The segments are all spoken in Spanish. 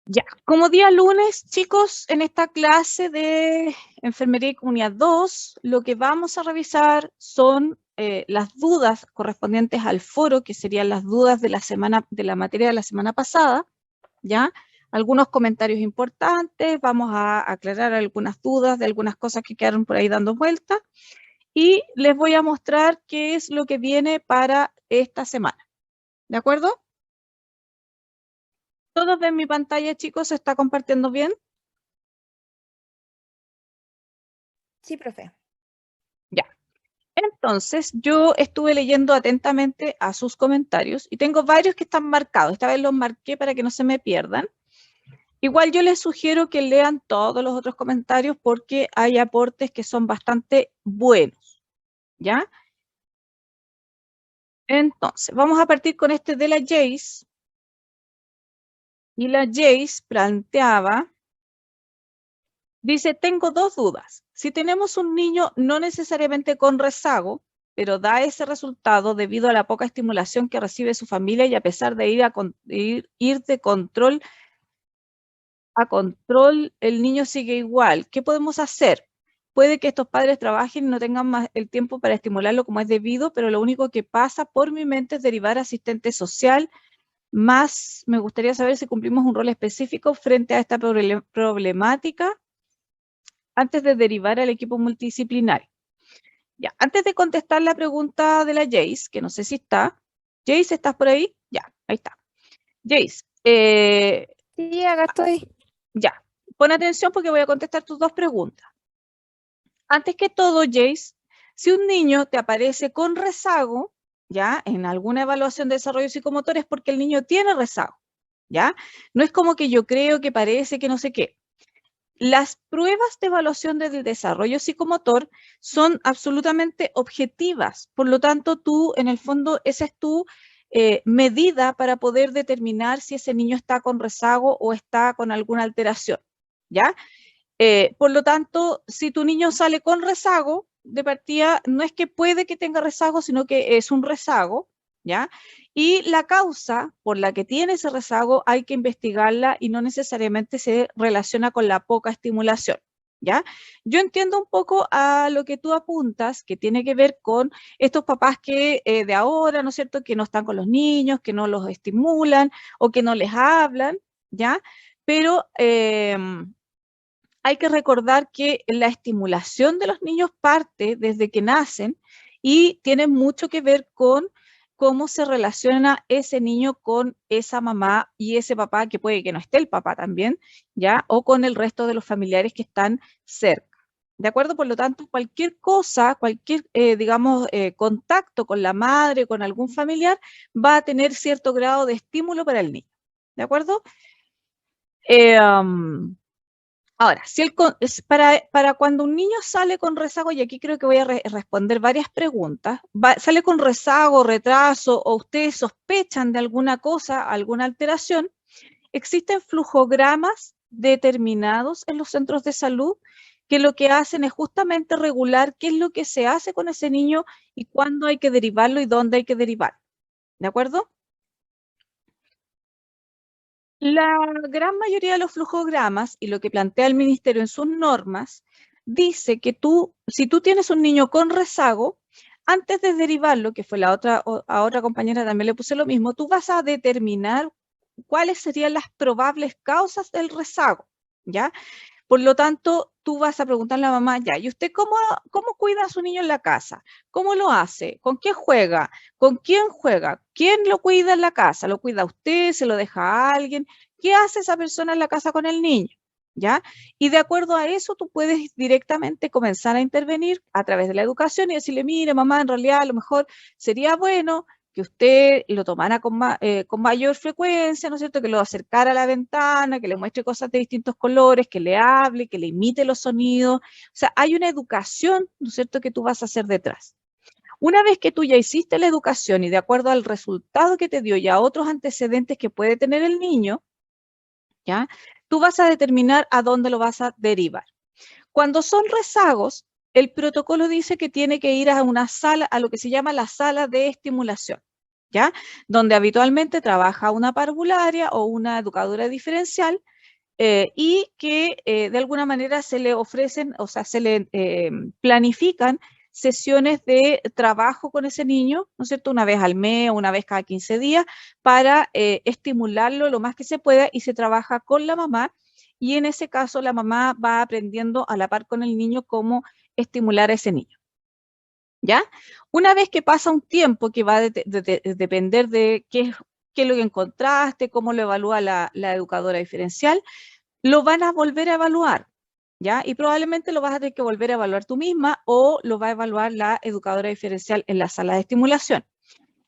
Ya, como día lunes, chicos, en esta clase de Enfermería y Comunidad 2, lo que vamos a revisar son las dudas correspondientes al foro, que serían las dudas de la materia de la semana pasada, ¿ya? Algunos comentarios importantes, vamos a aclarar algunas dudas de algunas cosas que quedaron por ahí dando vueltas, y les voy a mostrar qué es lo que viene para esta semana, ¿de acuerdo? ¿Todos ven mi pantalla, chicos? ¿Se está compartiendo bien? Sí, profe. Ya. Entonces, yo estuve leyendo atentamente a sus comentarios y tengo varios que están marcados. Esta vez los marqué para que no se me pierdan. Igual yo les sugiero que lean todos los otros comentarios porque hay aportes que son bastante buenos, ¿ya? Entonces, vamos a partir con este de la Jace. Y la Jace planteaba, dice, tengo dos dudas. Si tenemos un niño no necesariamente con rezago, pero da ese resultado debido a la poca estimulación que recibe su familia y a pesar de ir de control a control, el niño sigue igual. ¿Qué podemos hacer? Puede que estos padres trabajen y no tengan más el tiempo para estimularlo como es debido, pero lo único que pasa por mi mente es derivar a asistente social. Más me gustaría saber si cumplimos un rol específico frente a esta problemática antes de derivar al equipo multidisciplinario. Ya, antes de contestar la pregunta de la Jace, que no sé si está. Jace, ¿estás por ahí? Ya, ahí está. Jace, Sí, acá estoy. ya, pon atención porque voy a contestar tus dos preguntas. Antes que todo, Jace, si un niño te aparece con rezago, ya, en alguna evaluación de desarrollo psicomotor es porque el niño tiene rezago, ya. No es como que yo creo que parece que no sé qué. Las pruebas de evaluación del desarrollo psicomotor son absolutamente objetivas, por lo tanto tú, en el fondo, esa es tu medida para poder determinar si ese niño está con rezago o está con alguna alteración, ¿ya? Por lo tanto, si tu niño sale con rezago, de partida, no es que puede que tenga rezago, sino que es un rezago, ¿ya? Y la causa por la que tiene ese rezago hay que investigarla y no necesariamente se relaciona con la poca estimulación, ¿ya? Yo entiendo un poco a lo que tú apuntas, que tiene que ver con estos papás que de ahora, ¿no es cierto?, que no están con los niños, que no los estimulan o que no les hablan, ¿ya? Pero hay que recordar que la estimulación de los niños parte desde que nacen y tiene mucho que ver con cómo se relaciona ese niño con esa mamá y ese papá, que puede que no esté el papá también, ¿ya? O con el resto de los familiares que están cerca. ¿De acuerdo? Por lo tanto, cualquier cosa, cualquier, digamos, contacto con la madre, con algún familiar, va a tener cierto grado de estímulo para el niño. ¿De acuerdo? Ahora, si es para cuando un niño sale con rezago, y aquí creo que voy a responder varias preguntas, sale con rezago, retraso, o ustedes sospechan de alguna cosa, alguna alteración, existen flujogramas determinados en los centros de salud que lo que hacen es justamente regular qué es lo que se hace con ese niño y cuándo hay que derivarlo y dónde hay que derivar. ¿De acuerdo? La gran mayoría de los flujogramas y lo que plantea el ministerio en sus normas dice que si tú tienes un niño con rezago, antes de derivarlo, que fue a otra compañera también le puse lo mismo, tú vas a determinar cuáles serían las probables causas del rezago, ¿ya? Por lo tanto, tú vas a preguntarle a la mamá, ya, ¿y usted cómo cuida a su niño en la casa? ¿Cómo lo hace? ¿Con qué juega? ¿Con quién juega? ¿Quién lo cuida en la casa? ¿Lo cuida usted? ¿Se lo deja a alguien? ¿Qué hace esa persona en la casa con el niño? ¿Ya? Y de acuerdo a eso, tú puedes directamente comenzar a intervenir a través de la educación y decirle, mire, mamá, en realidad a lo mejor sería bueno que usted lo tomara con mayor frecuencia, ¿no es cierto? Que lo acercara a la ventana, que le muestre cosas de distintos colores, que le hable, que le imite los sonidos. O sea, hay una educación, ¿no es cierto?, que tú vas a hacer detrás. Una vez que tú ya hiciste la educación y de acuerdo al resultado que te dio y a otros antecedentes que puede tener el niño, ¿ya? Tú vas a determinar a dónde lo vas a derivar. Cuando son rezagos, el protocolo dice que tiene que ir a una sala, a lo que se llama la sala de estimulación, ¿ya? Donde habitualmente trabaja una parvularia o una educadora diferencial y que de alguna manera se le ofrecen, o sea, se le planifican sesiones de trabajo con ese niño, ¿no es cierto?, una vez al mes o una vez cada 15 días, para estimularlo lo más que se pueda y se trabaja con la mamá, y en ese caso la mamá va aprendiendo a la par con el niño cómo estimular a ese niño. ¿Ya? Una vez que pasa un tiempo que va a depender de qué es lo que encontraste, cómo lo evalúa la educadora diferencial, lo van a volver a evaluar, ¿ya? Y probablemente lo vas a tener que volver a evaluar tú misma o lo va a evaluar la educadora diferencial en la sala de estimulación.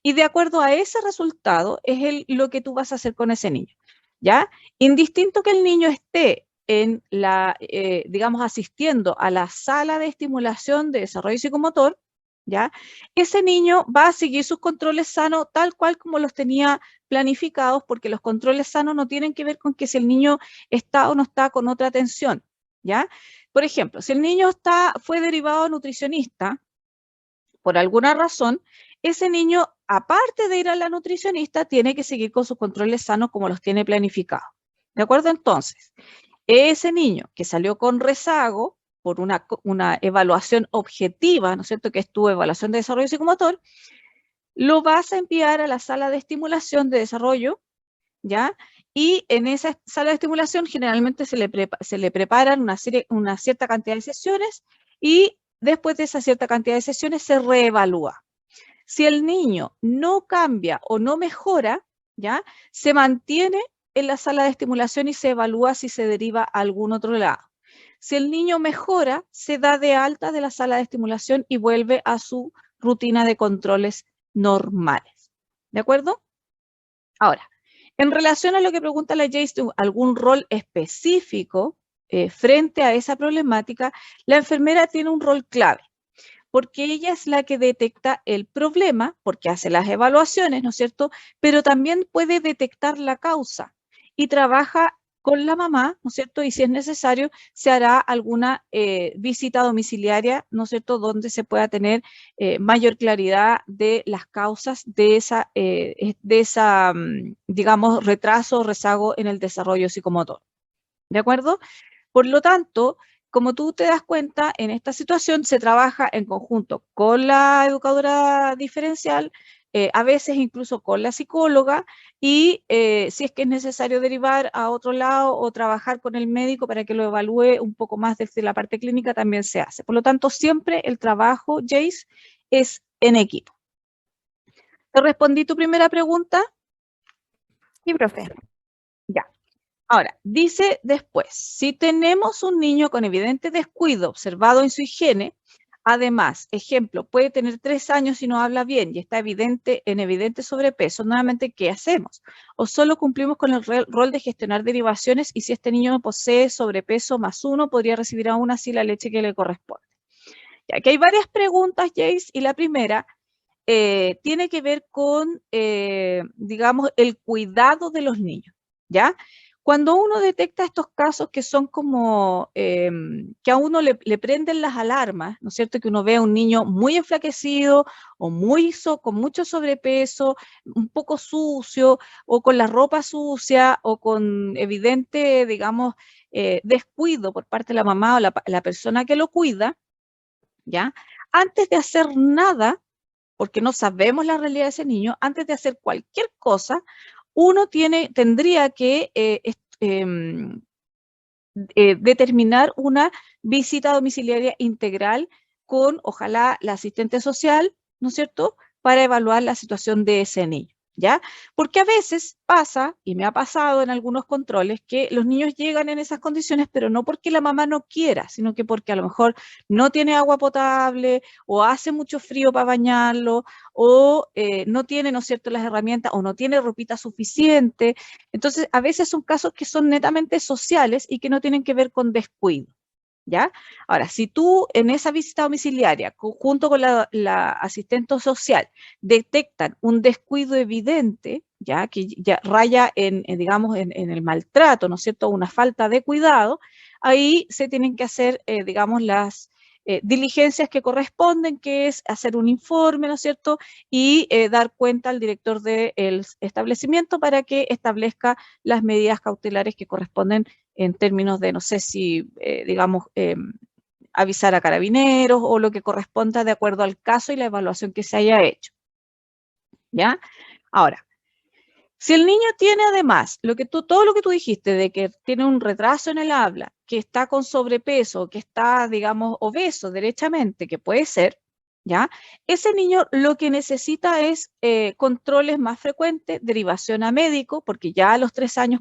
Y de acuerdo a ese resultado es lo que tú vas a hacer con ese niño, ¿ya? Indistinto que el niño esté en digamos, asistiendo a la sala de estimulación de desarrollo psicomotor, ¿ya? Ese niño va a seguir sus controles sanos tal cual como los tenía planificados, porque los controles sanos no tienen que ver con que si el niño está o no está con otra atención, ¿ya? Por ejemplo, si el niño fue derivado a nutricionista, por alguna razón, ese niño, aparte de ir a la nutricionista, tiene que seguir con sus controles sanos como los tiene planificados. ¿De acuerdo? Entonces, ese niño que salió con rezago por una evaluación objetiva, ¿no es cierto?, que es tu evaluación de desarrollo psicomotor, lo vas a enviar a la sala de estimulación de desarrollo, ¿ya? Y en esa sala de estimulación generalmente se le preparan una cierta cantidad de sesiones y después de esa cierta cantidad de sesiones se reevalúa. Si el niño no cambia o no mejora, ¿ya? Se mantiene en la sala de estimulación y se evalúa si se deriva a algún otro lado. Si el niño mejora, se da de alta de la sala de estimulación y vuelve a su rutina de controles normales. ¿De acuerdo? Ahora, en relación a lo que pregunta la Jace, ¿algún rol específico frente a esa problemática? La enfermera tiene un rol clave, porque ella es la que detecta el problema, porque hace las evaluaciones, ¿no es cierto? Pero también puede detectar la causa y trabaja con la mamá, ¿no es cierto? Y si es necesario, se hará alguna visita domiciliaria, ¿no es cierto?, donde se pueda tener mayor claridad de las causas de esa digamos, retraso o rezago en el desarrollo psicomotor. ¿De acuerdo? Por lo tanto, como tú te das cuenta, en esta situación se trabaja en conjunto con la educadora diferencial, a veces incluso con la psicóloga, y si es que es necesario derivar a otro lado o trabajar con el médico para que lo evalúe un poco más desde la parte clínica, también se hace. Por lo tanto, siempre el trabajo, Jace, es en equipo. ¿Te respondí tu primera pregunta? Sí, profe. Ya. Ahora, dice después, si tenemos un niño con evidente descuido observado en su higiene, además, ejemplo, puede tener 3 años y no habla bien y está en evidente sobrepeso, nuevamente, ¿qué hacemos? O solo cumplimos con el rol de gestionar derivaciones y si este niño posee sobrepeso +1, podría recibir aún así la leche que le corresponde. Ya que hay varias preguntas, Jace, y la primera tiene que ver con, digamos, el cuidado de los niños, ¿ya? Cuando uno detecta estos casos que son como, que a uno le prenden las alarmas, ¿no es cierto? Que uno ve a un niño muy enflaquecido o con mucho sobrepeso, un poco sucio, o con la ropa sucia, o con evidente, digamos, descuido por parte de la mamá o la persona que lo cuida, ¿ya? Antes de hacer nada, porque no sabemos la realidad de ese niño, antes de hacer cualquier cosa, uno tendría que determinar una visita domiciliaria integral con, ojalá, la asistente social, ¿no es cierto?, para evaluar la situación de ese niño, ¿ya? Porque a veces pasa, y me ha pasado en algunos controles, que los niños llegan en esas condiciones, pero no porque la mamá no quiera, sino que porque a lo mejor no tiene agua potable, o hace mucho frío para bañarlo, o no tiene, ¿no es cierto?, las herramientas, o no tiene ropita suficiente. Entonces, a veces son casos que son netamente sociales y que no tienen que ver con descuido, ¿ya? Ahora, si tú en esa visita domiciliaria, junto con la asistente social, detectan un descuido evidente, ¿ya? Que ya raya digamos, en el maltrato, ¿no es cierto?, una falta de cuidado, ahí se tienen que hacer, digamos, diligencias que corresponden, que es hacer un informe, ¿no es cierto?, y dar cuenta al director del establecimiento para que establezca las medidas cautelares que corresponden en términos de, no sé si, digamos, avisar a carabineros o lo que corresponda de acuerdo al caso y la evaluación que se haya hecho. ¿Ya? Ahora, si el niño tiene además todo lo que tú dijiste de que tiene un retraso en el habla, que está con sobrepeso, que está, digamos, obeso derechamente, que puede ser, ¿ya? Ese niño lo que necesita es controles más frecuentes, derivación a médico, porque ya a los 3 años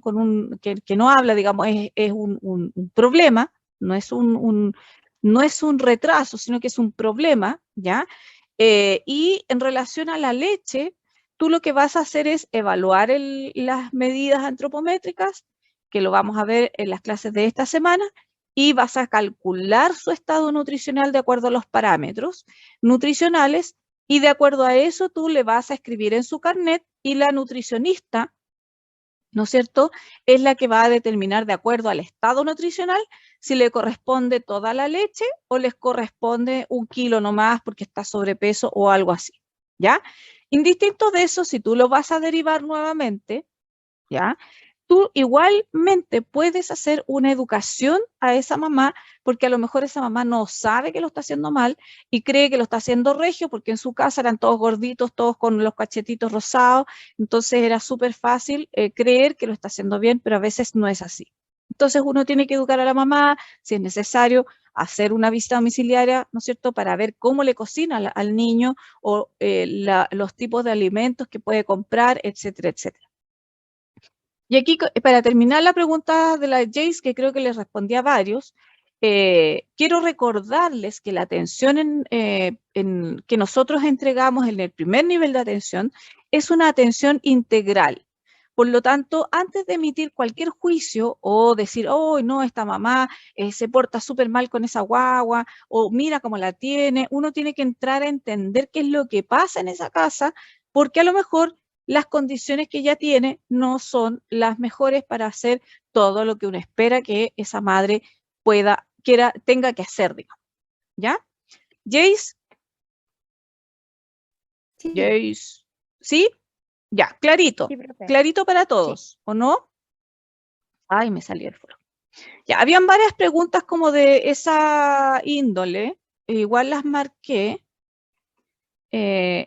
que no habla, digamos, es un problema, no es no es un retraso, sino que es un problema, ¿ya? Y en relación a la leche, tú lo que vas a hacer es evaluar las medidas antropométricas, que lo vamos a ver en las clases de esta semana, y vas a calcular su estado nutricional de acuerdo a los parámetros nutricionales, y de acuerdo a eso tú le vas a escribir en su carnet, y la nutricionista, ¿no es cierto?, es la que va a determinar de acuerdo al estado nutricional si le corresponde toda la leche o les corresponde 1 kilo nomás porque está sobrepeso o algo así, ¿ya? Indistinto de eso, si tú lo vas a derivar nuevamente, ¿ya? Tú igualmente puedes hacer una educación a esa mamá, porque a lo mejor esa mamá no sabe que lo está haciendo mal y cree que lo está haciendo regio, porque en su casa eran todos gorditos, todos con los cachetitos rosados, entonces era súper fácil creer que lo está haciendo bien, pero a veces no es así. Entonces uno tiene que educar a la mamá, si es necesario, hacer una visita domiciliaria, ¿no es cierto?, para ver cómo le cocina al niño o los tipos de alimentos que puede comprar, etcétera, etcétera. Y aquí, para terminar la pregunta de la Jace, que creo que les respondí a varios, quiero recordarles que la atención que nosotros entregamos en el primer nivel de atención es una atención integral. Por lo tanto, antes de emitir cualquier juicio o decir, oh, no, esta mamá se porta súper mal con esa guagua, o mira cómo la tiene, uno tiene que entrar a entender qué es lo que pasa en esa casa, porque a lo mejor las condiciones que ella tiene no son las mejores para hacer todo lo que uno espera que esa madre tenga que hacer, digamos. ¿Ya? Jace, Sí, Jace, ¿sí? Ya, clarito. sí, profe. Clarito para Sí. todos, ¿o no? Ay, me salí el foro. Ya, habían varias preguntas como de esa índole, igual las marqué,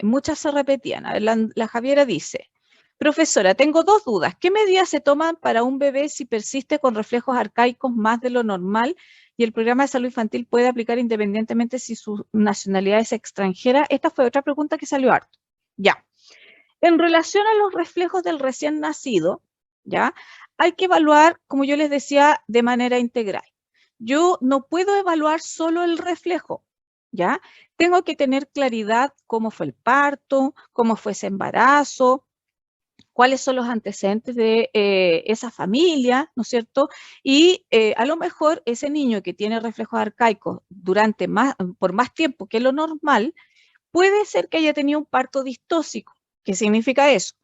muchas se repetían. A ver, la Javiera dice, profesora, tengo 2 dudas. ¿Qué medidas se toman para un bebé si persiste con reflejos arcaicos más de lo normal y el programa de salud infantil puede aplicar independientemente si su nacionalidad es extranjera? Esta fue otra pregunta que salió harto. Ya. En relación a los reflejos del recién nacido, ¿ya? Hay que evaluar, como yo les decía, de manera integral. Yo no puedo evaluar solo el reflejo, ¿ya? Tengo que tener claridad cómo fue el parto, cómo fue ese embarazo, cuáles son los antecedentes de esa familia, ¿no es cierto? Y a lo mejor ese niño que tiene reflejos arcaicos por más tiempo que lo normal, puede ser que haya tenido un parto distóxico. ¿Qué significa eso?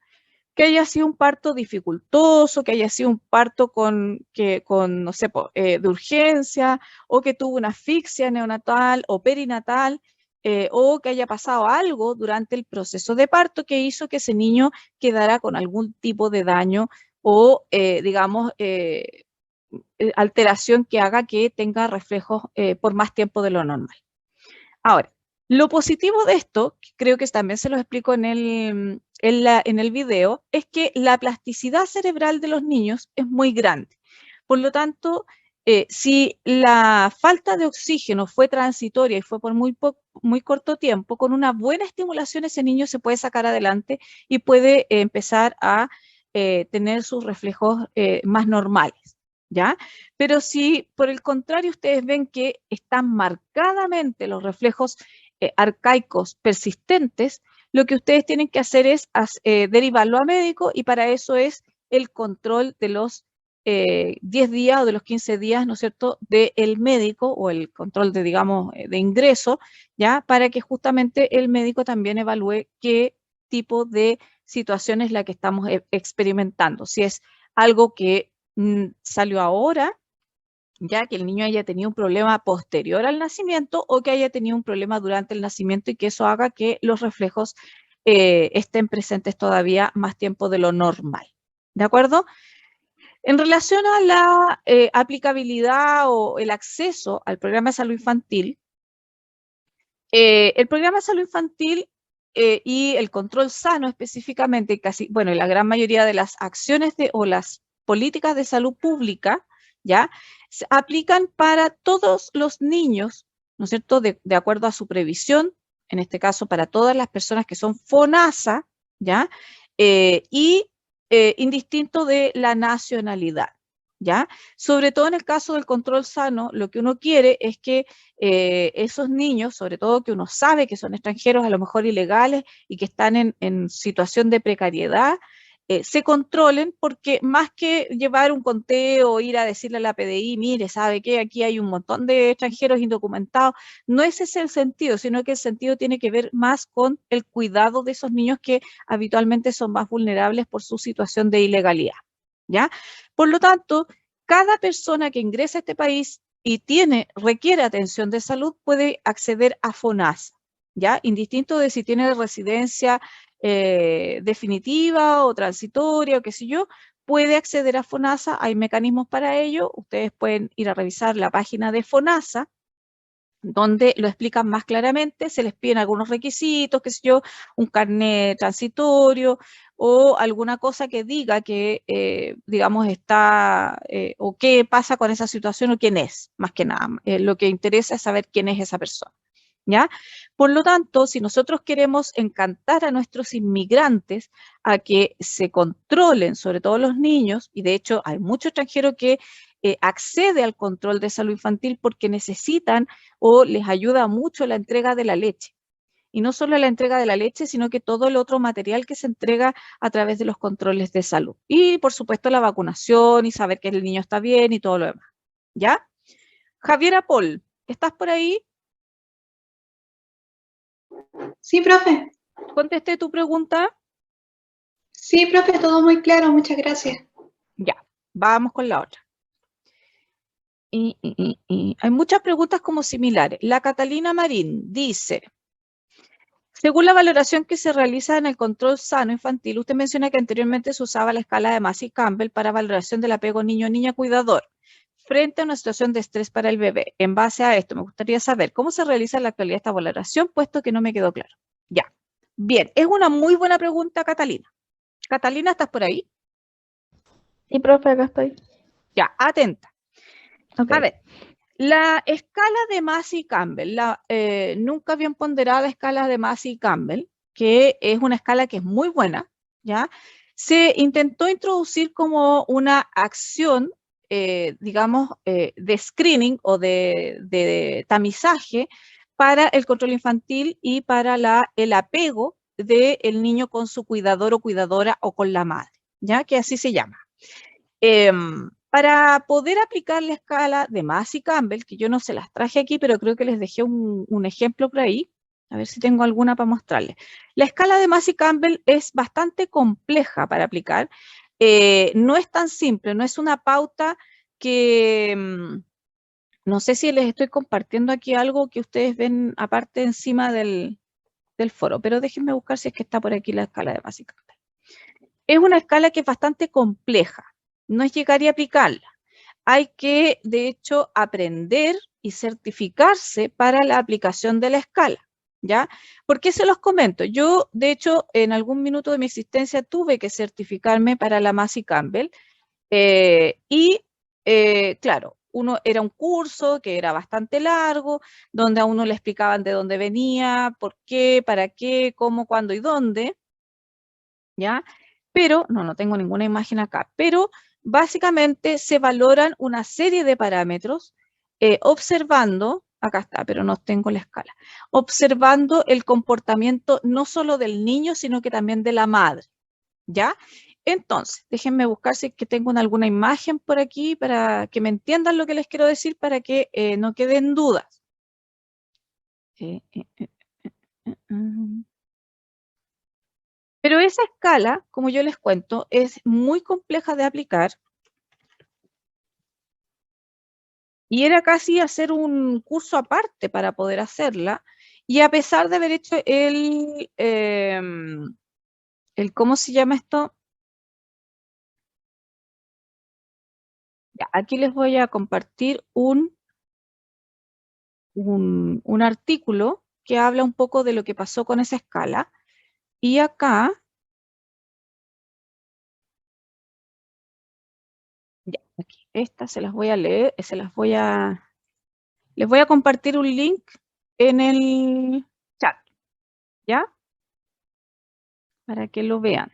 Que haya sido un parto dificultoso, que haya sido un parto no sé, de urgencia, o que tuvo una asfixia neonatal o perinatal, o que haya pasado algo durante el proceso de parto que hizo que ese niño quedara con algún tipo de daño o, digamos, alteración que haga que tenga reflejos por más tiempo de lo normal. Ahora, lo positivo de esto, que creo que también se lo explico en el video, es que la plasticidad cerebral de los niños es muy grande. Por lo tanto, si la falta de oxígeno fue transitoria y fue por muy corto tiempo, con una buena estimulación ese niño se puede sacar adelante y puede empezar a tener sus reflejos más normales, ¿ya? Pero si por el contrario ustedes ven que están marcadamente los reflejos arcaicos persistentes, lo que ustedes tienen que hacer es derivarlo a médico, y para eso es el control de los 10 días o de los 15 días, ¿no es cierto?, del médico, o el control de, digamos, de ingreso, ¿ya? Para que justamente el médico también evalúe qué tipo de situación es la que estamos experimentando. Si es algo que salió ahora, ya que el niño haya tenido un problema posterior al nacimiento o que haya tenido un problema durante el nacimiento y que eso haga que los reflejos estén presentes todavía más tiempo de lo normal. ¿De acuerdo? En relación a la aplicabilidad o el acceso al programa de salud infantil, el programa de salud infantil y el control sano específicamente, casi, bueno, la gran mayoría de las acciones o las políticas de salud pública, ¿ya? Se aplican para todos los niños, ¿no es cierto?, de acuerdo a su previsión, en este caso para todas las personas que son FONASA, ¿ya? Y indistinto de la nacionalidad, ¿ya? Sobre todo en el caso del control sano, lo que uno quiere es que esos niños, sobre todo que uno sabe que son extranjeros, a lo mejor ilegales y que están en situación de precariedad, se controlen, porque más que llevar un conteo o ir a decirle a la PDI, mire, ¿sabe qué? Aquí hay un montón de extranjeros indocumentados, no ese es el sentido, sino que el sentido tiene que ver más con el cuidado de esos niños que habitualmente son más vulnerables por su situación de ilegalidad, ¿ya? Por lo tanto, cada persona que ingresa a este país y requiere atención de salud puede acceder a FONASA, ¿ya? Indistinto de si tiene residencia definitiva o transitoria o qué sé yo, puede acceder a FONASA, hay mecanismos para ello, ustedes pueden ir a revisar la página de FONASA, donde lo explican más claramente, se les piden algunos requisitos, qué sé yo, un carnet transitorio o alguna cosa que diga que, digamos, está, o qué pasa con esa situación o quién es, más que nada. Lo que interesa es saber quién es esa persona, ¿ya? Por lo tanto, si nosotros queremos encantar a nuestros inmigrantes a que se controlen, sobre todo los niños, y de hecho hay mucho extranjero que accede al control de salud infantil porque necesitan o les ayuda mucho la entrega de la leche. Y no solo la entrega de la leche, sino que todo el otro material que se entrega a través de los controles de salud. Y por supuesto la vacunación y saber que el niño está bien y todo lo demás. ¿Ya? Javiera Paul, ¿estás por ahí? Sí, profe. ¿Contesté tu pregunta? Sí, profe, todo muy claro, muchas gracias. Ya, vamos con la otra. Hay muchas preguntas como similares. La Catalina Marín dice, según la valoración que se realiza en el control sano infantil, usted menciona que anteriormente se usaba la escala de Massey-Campbell para valoración del apego niño-niña cuidador frente a una situación de estrés para el bebé. En base a esto, me gustaría saber cómo se realiza en la actualidad esta valoración, puesto que no me quedó claro. Ya. Bien, es una muy buena pregunta, Catalina. Catalina, ¿estás por ahí? Sí, profe, acá estoy. Ya, atenta. Okay. A ver, la escala de Massey-Campbell, la nunca bien ponderada escala de Massey-Campbell, que es una escala que es muy buena, ¿ya? Se intentó introducir como una acción, digamos, de screening o de tamizaje para el control infantil y para el apego del niño con su cuidador o cuidadora o con la madre, ¿ya? Que así se llama. Para poder aplicar la escala de Massey-Campbell, que yo no se las traje aquí, pero creo que les dejé un ejemplo por ahí, a ver si tengo alguna para mostrarles. La escala de Massey-Campbell es bastante compleja para aplicar, no es tan simple, no es una pauta que, no sé si les estoy compartiendo aquí algo que ustedes ven aparte encima del foro, pero déjenme buscar si es que está por aquí la escala de Massey-Campbell. Es una escala que es bastante compleja, no es llegar y aplicarla. Hay que, de hecho, aprender y certificarse para la aplicación de la escala, ¿ya? ¿Por qué se los comento? Yo, de hecho, en algún minuto de mi existencia tuve que certificarme para la Massey-Campbell claro, era un curso que era bastante largo, donde a uno le explicaban de dónde venía, por qué, para qué, cómo, cuándo y dónde, ¿ya? Pero, no tengo ninguna imagen acá, pero básicamente se valoran una serie de parámetros observando, acá está, pero no tengo la escala, observando el comportamiento no solo del niño, sino que también de la madre, ¿ya? Entonces, déjenme buscar si es que tengo alguna imagen por aquí para que me entiendan lo que les quiero decir para que no queden dudas. Pero esa escala, como yo les cuento, es muy compleja de aplicar Y era casi hacer un curso aparte para poder hacerla. Y a pesar de haber hecho ¿cómo se llama esto? Ya, aquí les voy a compartir un artículo que habla un poco de lo que pasó con esa escala. Y acá, ya, aquí, estas se las voy a leer, les voy a compartir un link en el chat, ¿ya? Para que lo vean.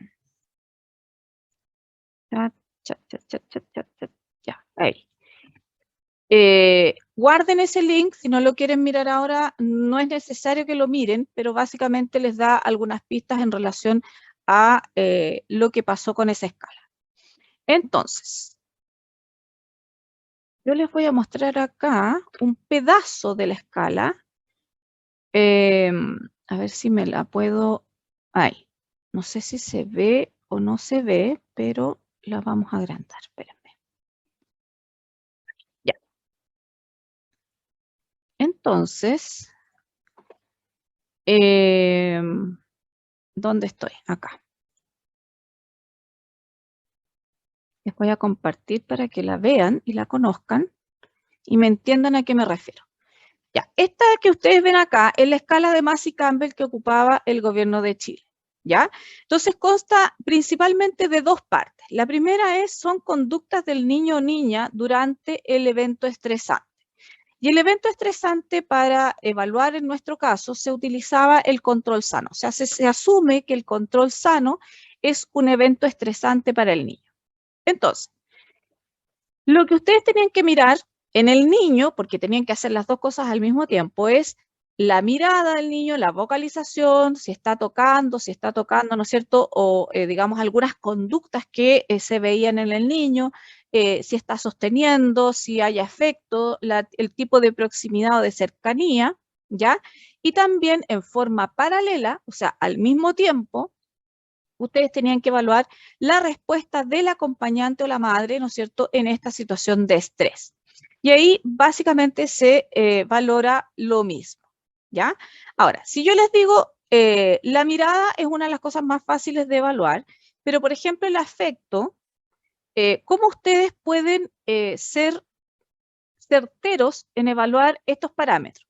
Chat, chat, chat, chat, chat, chat, chat, ya, ahí. Guarden ese link, si no lo quieren mirar ahora, no es necesario que lo miren, pero básicamente les da algunas pistas en relación a lo que pasó con esa escala. Entonces, yo les voy a mostrar acá un pedazo de la escala. A ver si me la puedo... Ahí. No sé si se ve o no se ve, pero la vamos a agrandar. Espérenme. Ya. Entonces, ¿dónde estoy? Acá. Les voy a compartir para que la vean y la conozcan y me entiendan a qué me refiero. Ya, esta que ustedes ven acá es la escala de Massey Campbell que ocupaba el gobierno de Chile. ¿Ya? Entonces consta principalmente de dos partes. La primera son conductas del niño o niña durante el evento estresante. Y el evento estresante para evaluar en nuestro caso se utilizaba el control sano. O sea, se asume que el control sano es un evento estresante para el niño. Entonces, lo que ustedes tenían que mirar en el niño, porque tenían que hacer las dos cosas al mismo tiempo, es la mirada del niño, la vocalización, si está tocando, ¿no es cierto? O, digamos, algunas conductas que se veían en el niño, si está sosteniendo, si hay afecto, el tipo de proximidad o de cercanía, ¿ya? Y también en forma paralela, o sea, al mismo tiempo, ustedes tenían que evaluar la respuesta del acompañante o la madre, ¿no es cierto?, en esta situación de estrés. Y ahí básicamente se valora lo mismo, ¿ya? Ahora, si yo les digo, la mirada es una de las cosas más fáciles de evaluar, pero por ejemplo el afecto, ¿cómo ustedes pueden ser certeros en evaluar estos parámetros?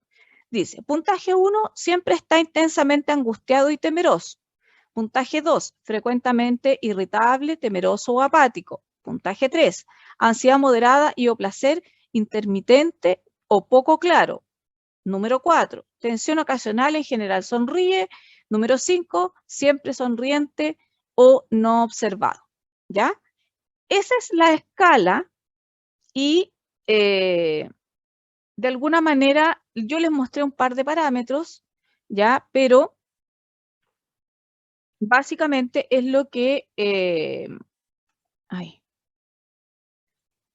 Dice, puntaje 1, siempre está intensamente angustiado y temeroso. Puntaje 2, frecuentemente irritable, temeroso o apático. Puntaje 3, ansiedad moderada y o placer intermitente o poco claro. Número 4, tensión ocasional, en general sonríe. Número 5, siempre sonriente o no observado. ¿Ya? Esa es la escala y de alguna manera yo les mostré un par de parámetros, ¿ya? Pero básicamente es lo que...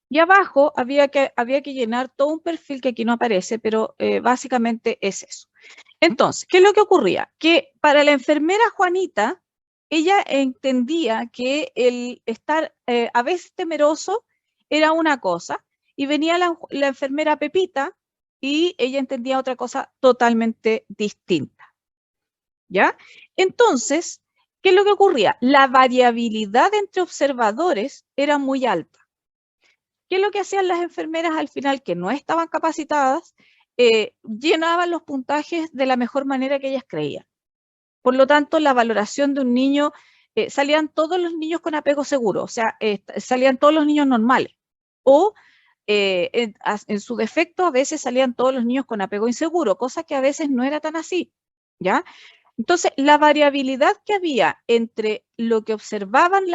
y abajo había que llenar todo un perfil que aquí no aparece, pero básicamente es eso. Entonces, ¿qué es lo que ocurría? Que para la enfermera Juanita, ella entendía que el estar a veces temeroso era una cosa, y venía la enfermera Pepita y ella entendía otra cosa totalmente distinta. ¿Ya? Entonces, ¿qué es lo que ocurría? La variabilidad entre observadores era muy alta. ¿Qué es lo que hacían las enfermeras al final, que no estaban capacitadas? Llenaban los puntajes de la mejor manera que ellas creían. Por lo tanto, la valoración de un niño, salían todos los niños con apego seguro, o sea, salían todos los niños normales. O en su defecto, a veces salían todos los niños con apego inseguro, cosa que a veces no era tan así, ¿ya? Entonces, la variabilidad que había entre lo que observaban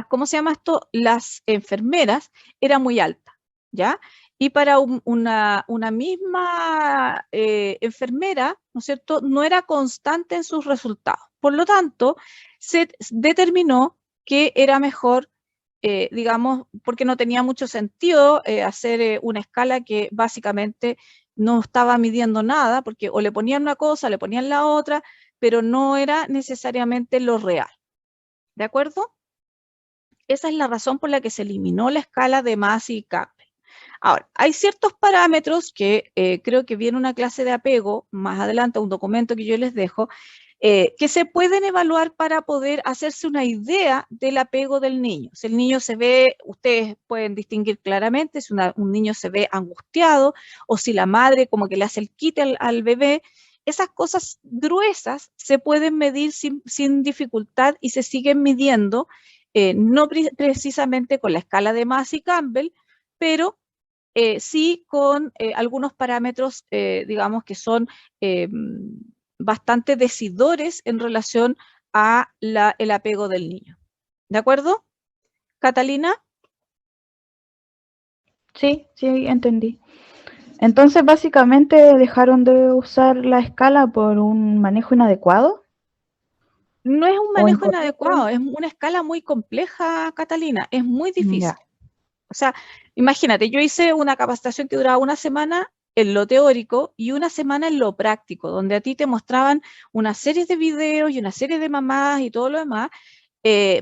¿cómo se llama esto? Las enfermeras era muy alta, ¿ya? Y para una misma enfermera, ¿no es cierto?, no era constante en sus resultados. Por lo tanto, se determinó que era mejor, digamos, porque no tenía mucho sentido hacer una escala que básicamente no estaba midiendo nada, porque o le ponían una cosa, le ponían la otra, pero no era necesariamente lo real. ¿De acuerdo? Esa es la razón por la que se eliminó la escala de Massey y Campbell. Ahora, hay ciertos parámetros que creo que viene una clase de apego, más adelante, un documento que yo les dejo, que se pueden evaluar para poder hacerse una idea del apego del niño. Si el niño se ve, ustedes pueden distinguir claramente si un niño se ve angustiado o si la madre como que le hace el quite al bebé. Esas cosas gruesas se pueden medir sin dificultad y se siguen midiendo, no precisamente con la escala de Massey y Campbell, pero sí con algunos parámetros, digamos, que son bastante decidores en relación a el apego del niño. ¿De acuerdo? ¿Catalina? Sí, sí, entendí. Entonces, básicamente dejaron de usar la escala por un manejo inadecuado No es un o manejo incorrecto. inadecuado, es una escala muy compleja, Catalina, es muy difícil. Ya, O sea, imagínate, yo hice una capacitación que duraba una semana en lo teórico y una semana en lo práctico, donde a ti te mostraban una serie de videos y una serie de mamás y todo lo demás,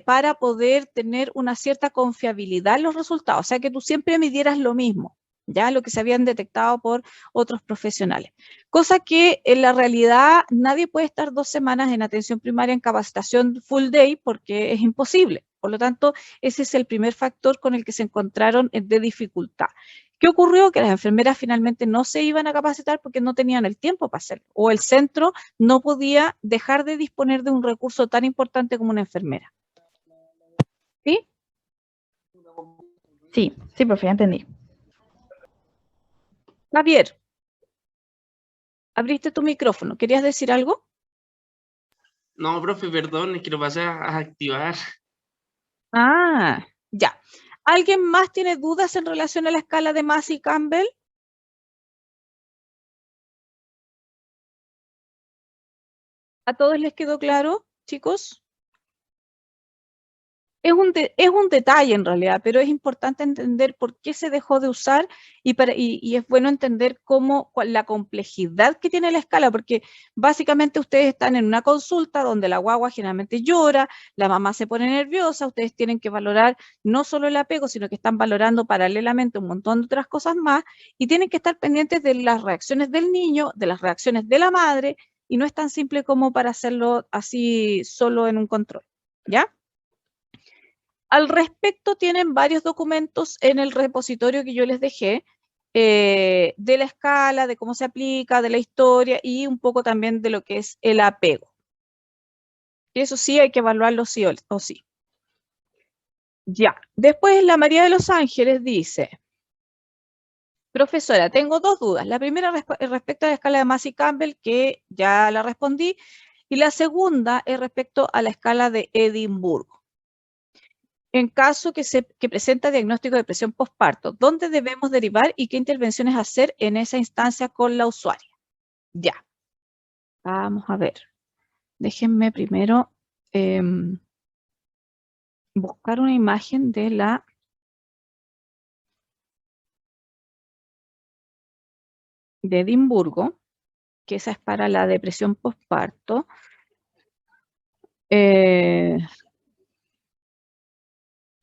para poder tener una cierta confiabilidad en los resultados. O sea, que tú siempre midieras lo mismo, ya lo que se habían detectado por otros profesionales. Cosa que en la realidad nadie puede estar 2 semanas en atención primaria en capacitación full day porque es imposible. Por lo tanto, ese es el primer factor con el que se encontraron de dificultad. ¿Qué ocurrió? Que las enfermeras finalmente no se iban a capacitar porque no tenían el tiempo para hacerlo, o el centro no podía dejar de disponer de un recurso tan importante como una enfermera. ¿Sí? sí, sí, profe, ya entendí. Javier, abriste tu micrófono. ¿Querías decir algo? No, profe, perdón, es que lo pasé a activar. Ah, ya. ¿Alguien más tiene dudas en relación a la escala de Massey y Campbell? ¿A todos les quedó claro, chicos? Es un detalle en realidad, pero es importante entender por qué se dejó de usar y es bueno entender la complejidad que tiene la escala, porque básicamente ustedes están en una consulta donde la guagua generalmente llora, la mamá se pone nerviosa, ustedes tienen que valorar no solo el apego, sino que están valorando paralelamente un montón de otras cosas más y tienen que estar pendientes de las reacciones del niño, de las reacciones de la madre, y no es tan simple como para hacerlo así solo en un control, ¿ya? Al respecto, tienen varios documentos en el repositorio que yo les dejé, de la escala, de cómo se aplica, de la historia y un poco también de lo que es el apego. Y eso sí hay que evaluarlo sí o sí. Ya. Después la María de los Ángeles dice, profesora, tengo dos dudas. La primera respecto a la escala de Massey-Campbell, que ya la respondí, y la segunda es respecto a la escala de Edimburgo. En caso que presenta diagnóstico de depresión postparto, ¿dónde debemos derivar y qué intervenciones hacer en esa instancia con la usuaria? Ya, vamos a ver. Déjenme primero buscar una imagen de de Edimburgo, que esa es para la depresión postparto.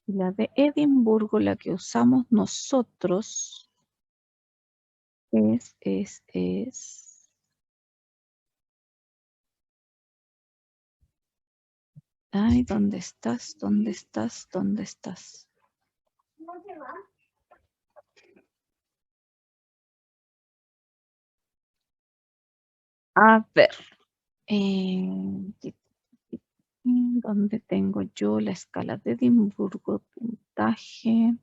La de Edimburgo, la que usamos nosotros, es. Ay, ¿dónde estás? ¿Dónde estás? ¿Dónde estás? A ver. ¿Dónde tengo yo la escala de Edimburgo? Puntaje.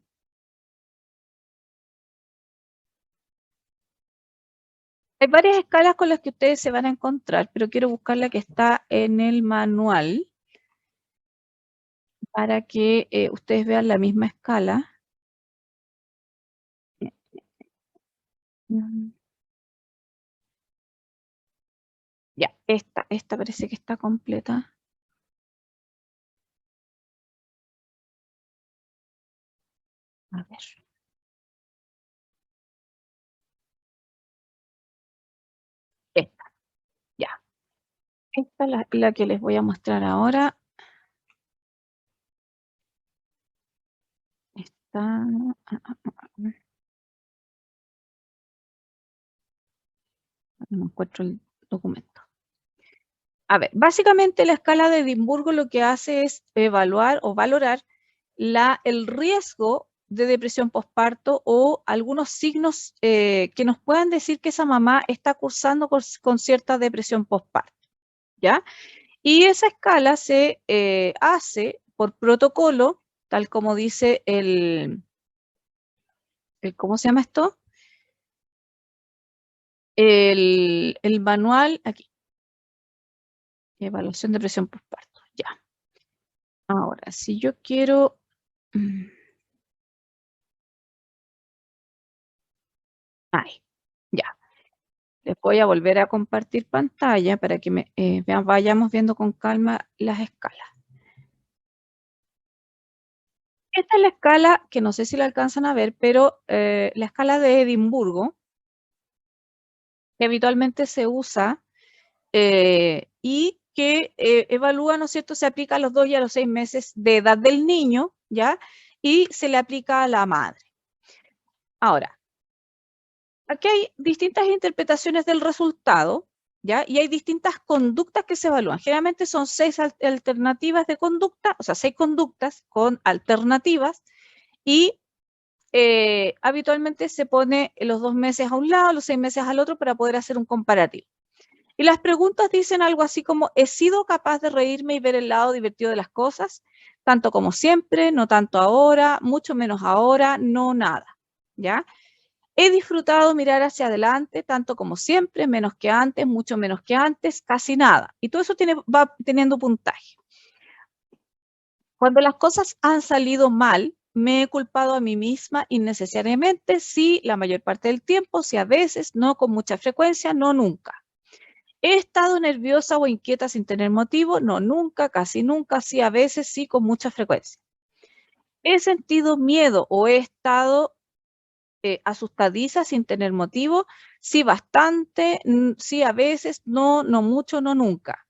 Hay varias escalas con las que ustedes se van a encontrar, pero quiero buscar la que está en el manual para que ustedes vean la misma escala. Ya, esta parece que está completa. A ver. Esta, ya. Esta es la que les voy a mostrar ahora. está? No encuentro el documento. A ver, básicamente la escala de Edimburgo lo que hace es evaluar o valorar el riesgo de depresión postparto o algunos signos que nos puedan decir que esa mamá está cursando con cierta depresión postparto, ¿ya? Y esa escala se hace por protocolo, tal como dice ¿cómo se llama esto? El manual, aquí. Evaluación de depresión postparto, ya. Ahora, si yo quiero... Ahí, ya. Les voy a volver a compartir pantalla para que vayamos viendo con calma las escalas. Esta es la escala, que no sé si la alcanzan a ver, pero la escala de Edimburgo, que habitualmente se usa y que evalúa, ¿no es cierto?, se aplica a los 2 y a los 6 meses de edad del niño, ¿ya? Y se le aplica a la madre. Ahora, aquí hay distintas interpretaciones del resultado, ¿ya? Y hay distintas conductas que se evalúan. Generalmente son 6 alternativas de conducta, o sea, 6 conductas con alternativas, y habitualmente se pone los 2 meses a un lado, los 6 meses al otro para poder hacer un comparativo. Y las preguntas dicen algo así como, ¿he sido capaz de reírme y ver el lado divertido de las cosas? Tanto como siempre, no tanto ahora, mucho menos ahora, no nada, ¿ya? He disfrutado mirar hacia adelante, tanto como siempre, menos que antes, mucho menos que antes, casi nada. Y todo eso va teniendo puntaje. Cuando las cosas han salido mal, me he culpado a mí misma innecesariamente, sí, la mayor parte del tiempo, sí, a veces, no con mucha frecuencia, no nunca. ¿He estado nerviosa o inquieta sin tener motivo? No, nunca, casi nunca, sí, a veces, sí, con mucha frecuencia. ¿He sentido miedo o he estado asustadiza sin tener motivo? Sí, bastante, sí, a veces, no, no mucho, no nunca.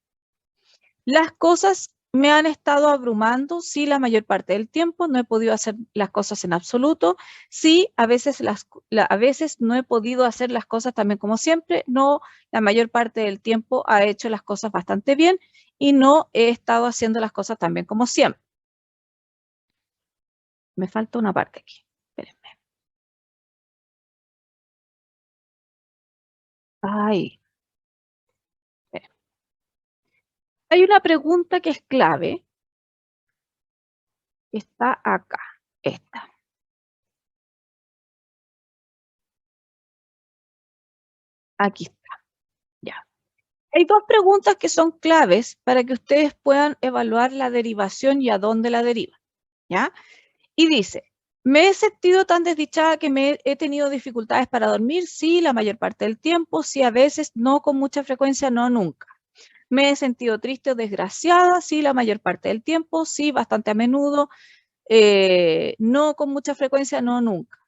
Las cosas me han estado abrumando, sí, la mayor parte del tiempo, no he podido hacer las cosas en absoluto, sí, a veces, a veces no he podido hacer las cosas también como siempre, no, la mayor parte del tiempo ha hecho las cosas bastante bien y no he estado haciendo las cosas también como siempre. Me falta una parte aquí, espérenme. Ay, espérenme. Hay una pregunta que es clave, que está acá, esta. Aquí está, ya. Hay 2 preguntas que son claves para que ustedes puedan evaluar la derivación y a dónde la deriva, ¿ya? Y dice, ¿me he sentido tan desdichada que he tenido dificultades para dormir? Sí, la mayor parte del tiempo, sí, a veces, no con mucha frecuencia, no nunca. ¿Me he sentido triste o desgraciada? Sí, la mayor parte del tiempo, sí, bastante a menudo, no con mucha frecuencia, no nunca.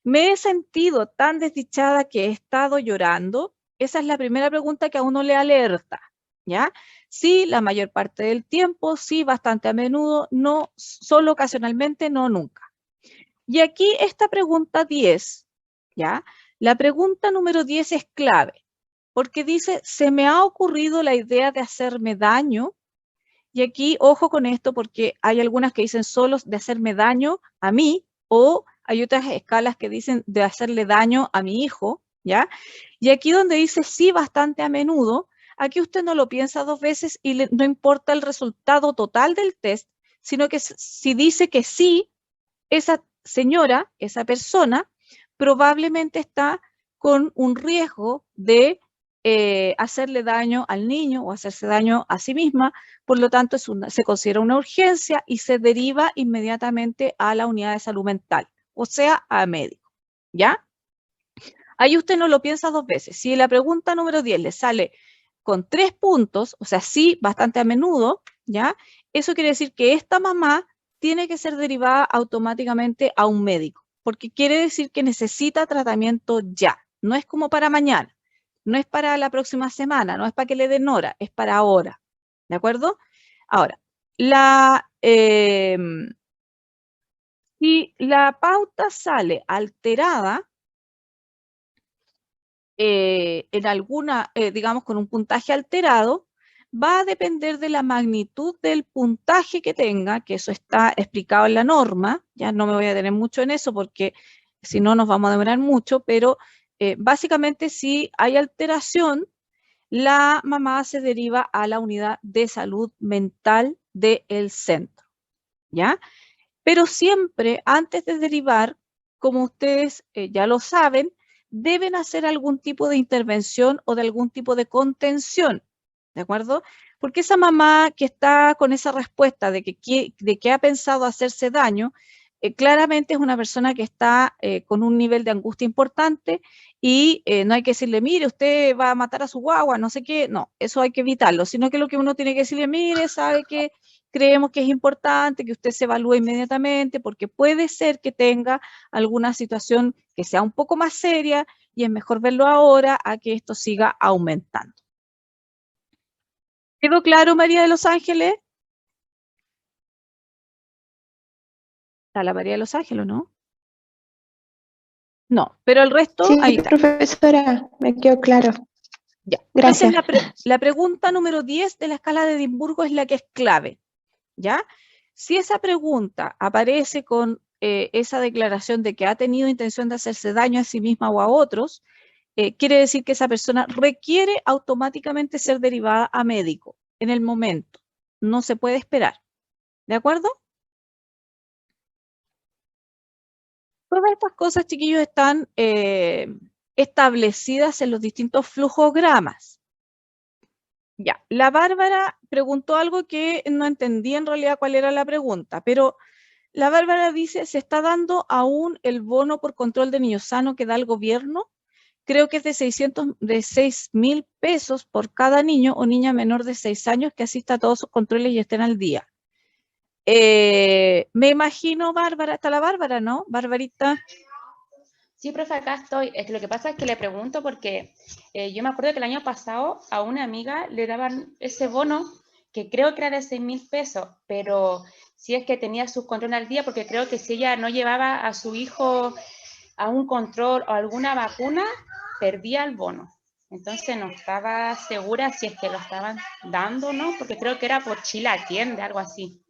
¿Me he sentido tan desdichada que he estado llorando? Esa es la primera pregunta que a uno le alerta, ¿ya? Sí, la mayor parte del tiempo, sí, bastante a menudo, no, solo ocasionalmente, no nunca. Y aquí esta pregunta 10, ¿ya? La pregunta número 10 es clave, porque dice, ¿se me ha ocurrido la idea de hacerme daño? Y aquí, ojo con esto, porque hay algunas que dicen solo de hacerme daño a mí, o hay otras escalas que dicen de hacerle daño a mi hijo, ¿ya? Y aquí donde dice sí bastante a menudo, aquí usted no lo piensa 2 veces y no importa el resultado total del test, sino que si dice que sí, esa señora, esa persona, probablemente está con un riesgo de hacerle daño al niño o hacerse daño a sí misma, por lo tanto se considera una urgencia y se deriva inmediatamente a la unidad de salud mental, o sea, a médico, ¿ya? Ahí usted no lo piensa 2 veces. Si la pregunta número 10 le sale con 3 puntos, o sea, sí, bastante a menudo, ¿ya? Eso quiere decir que esta mamá tiene que ser derivada automáticamente a un médico, porque quiere decir que necesita tratamiento ya. No es como para mañana, no es para la próxima semana, no es para que le den hora, es para ahora. ¿De acuerdo? Ahora, Si la pauta sale alterada, en alguna, digamos, con un puntaje alterado, va a depender de la magnitud del puntaje que tenga, que eso está explicado en la norma. Ya no me voy a detener mucho en eso porque si no nos vamos a demorar mucho, pero básicamente si hay alteración, la mamá se deriva a la unidad de salud mental del centro, ¿ya? Pero siempre, antes de derivar, como ustedes ya lo saben, deben hacer algún tipo de intervención o de algún tipo de contención, ¿de acuerdo? Porque esa mamá que está con esa respuesta de que ha pensado hacerse daño, claramente es una persona que está con un nivel de angustia importante y no hay que decirle, mire, usted va a matar a su guagua, no sé qué, no, eso hay que evitarlo, sino que lo que uno tiene que decirle, mire, sabe que creemos que es importante que usted se evalúe inmediatamente porque puede ser que tenga alguna situación que sea un poco más seria y es mejor verlo ahora a que esto siga aumentando. ¿Quedó claro, María de los Ángeles? Está la María de los Ángeles, ¿no? No, pero el resto, Sí, ahí está. profesora, me quedó claro. Ya. Gracias. Entonces, la pregunta número 10 de la escala de Edimburgo es la que es clave, ¿ya? Si esa pregunta aparece con esa declaración de que ha tenido intención de hacerse daño a sí misma o a otros, quiere decir que esa persona requiere automáticamente ser derivada a médico en el momento. No se puede esperar. ¿De acuerdo? Todas estas cosas, chiquillos, están establecidas en los distintos flujogramas. Ya, la Bárbara preguntó algo que no entendí en realidad cuál era la pregunta, pero la Bárbara dice, ¿se está dando aún el bono por control de niños sano que da el gobierno? Creo que es de 6.000 pesos por cada niño o niña menor de 6 años que asista a todos sus controles y estén al día. Me imagino, Bárbara, está la Bárbara, ¿no? Barbarita. Sí, profe, acá estoy. Lo que pasa es que le pregunto porque yo me acuerdo que el año pasado a una amiga le daban ese bono que creo que era de 6.000 pesos, pero si es que tenía sus controles al día, porque creo que si ella no llevaba a su hijo a un control o alguna vacuna, perdía el bono. Entonces no estaba segura si es que lo estaban dando o no, porque creo que era por Chile Atiende, algo así.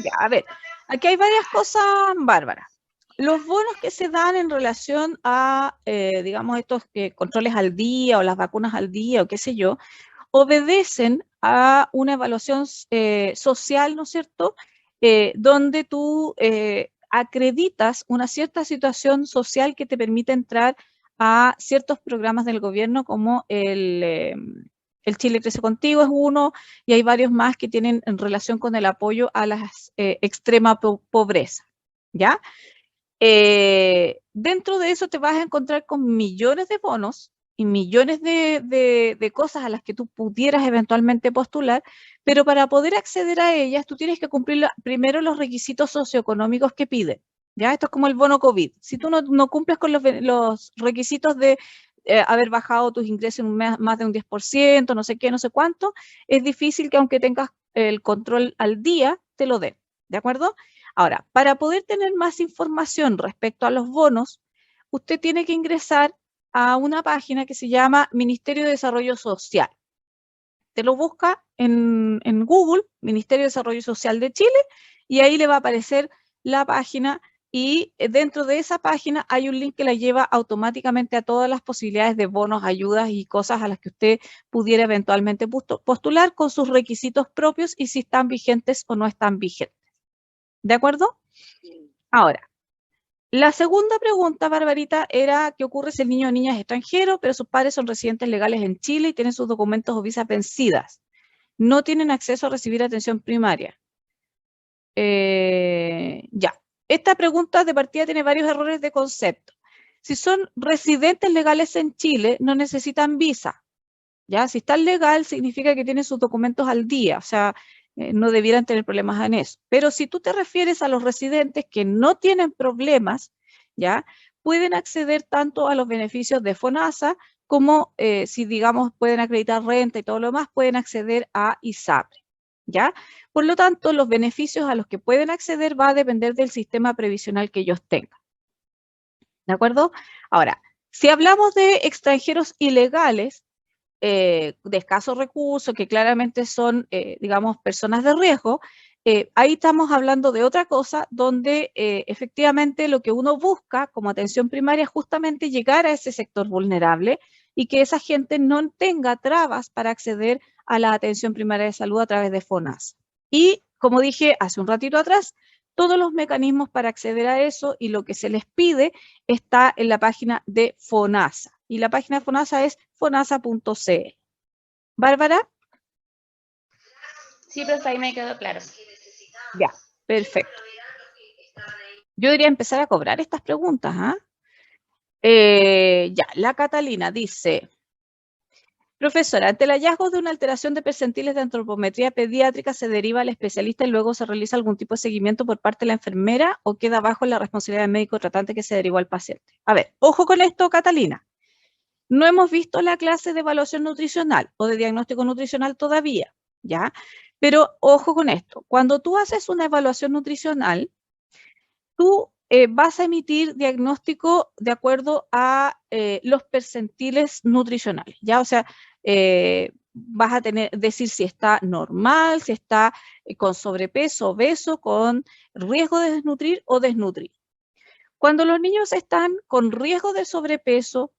Ya, a ver, aquí hay varias cosas, Bárbara. Los bonos que se dan en relación a, digamos, estos controles al día o las vacunas al día o qué sé yo, obedecen a una evaluación social, ¿no es cierto?, donde tú acreditas una cierta situación social que te permite entrar a ciertos programas del gobierno como el Chile Crece Contigo es uno, y hay varios más que tienen en relación con el apoyo a la extrema pobreza, ¿ya? Dentro de eso te vas a encontrar con millones de bonos y millones de cosas a las que tú pudieras eventualmente postular, pero para poder acceder a ellas tú tienes que cumplir primero los requisitos socioeconómicos que piden. ¿Ya? Esto es como el bono COVID. Si tú no cumples con los requisitos de haber bajado tus ingresos en más de un 10%, no sé qué, no sé cuánto, es difícil que aunque tengas el control al día, te lo den. ¿De acuerdo? Ahora, para poder tener más información respecto a los bonos, usted tiene que ingresar a una página que se llama Ministerio de Desarrollo Social. Te lo busca en Google, Ministerio de Desarrollo Social de Chile, y ahí le va a aparecer la página y dentro de esa página hay un link que la lleva automáticamente a todas las posibilidades de bonos, ayudas y cosas a las que usted pudiera eventualmente postular con sus requisitos propios y si están vigentes o no están vigentes. ¿De acuerdo? Ahora, la segunda pregunta, Barbarita, era ¿qué ocurre si el niño o niña es extranjero, pero sus padres son residentes legales en Chile y tienen sus documentos o visas vencidas? No tienen acceso a recibir atención primaria. Ya. Esta pregunta de partida tiene varios errores de concepto. Si son residentes legales en Chile, no necesitan visa. ¿Ya? Si están legal, significa que tienen sus documentos al día, o sea, no debieran tener problemas en eso. Pero si tú te refieres a los residentes que no tienen problemas, ¿ya? Pueden acceder tanto a los beneficios de FONASA como si, digamos, pueden acreditar renta y todo lo demás, pueden acceder a ISAPRE, ¿ya? Por lo tanto, los beneficios a los que pueden acceder va a depender del sistema previsional que ellos tengan. ¿De acuerdo? Ahora, si hablamos de extranjeros ilegales, de escasos recursos, que claramente son, digamos, personas de riesgo, ahí estamos hablando de otra cosa, donde efectivamente lo que uno busca como atención primaria es justamente llegar a ese sector vulnerable y que esa gente no tenga trabas para acceder a la atención primaria de salud a través de FONASA. Y, como dije hace un ratito atrás, todos los mecanismos para acceder a eso y lo que se les pide está en la página de FONASA. Y la página de FONASA es fonasa.cl. ¿Bárbara? Sí, profe, ahí me quedó claro. Ya, perfecto. Yo debería empezar a cobrar estas preguntas, ¿ah? Ya, la Catalina dice, profesora, ante el hallazgo de una alteración de percentiles de antropometría pediátrica, ¿se deriva al especialista y luego se realiza algún tipo de seguimiento por parte de la enfermera o queda bajo la responsabilidad del médico tratante que se derivó al paciente? A ver, ojo con esto, Catalina. No hemos visto la clase de evaluación nutricional o de diagnóstico nutricional todavía, ¿ya? Pero ojo con esto. Cuando tú haces una evaluación nutricional, tú vas a emitir diagnóstico de acuerdo a los percentiles nutricionales, ¿ya? O sea, vas a decir si está normal, si está con sobrepeso, obeso, con riesgo de desnutrir o desnutrir. Cuando los niños están con riesgo de sobrepeso,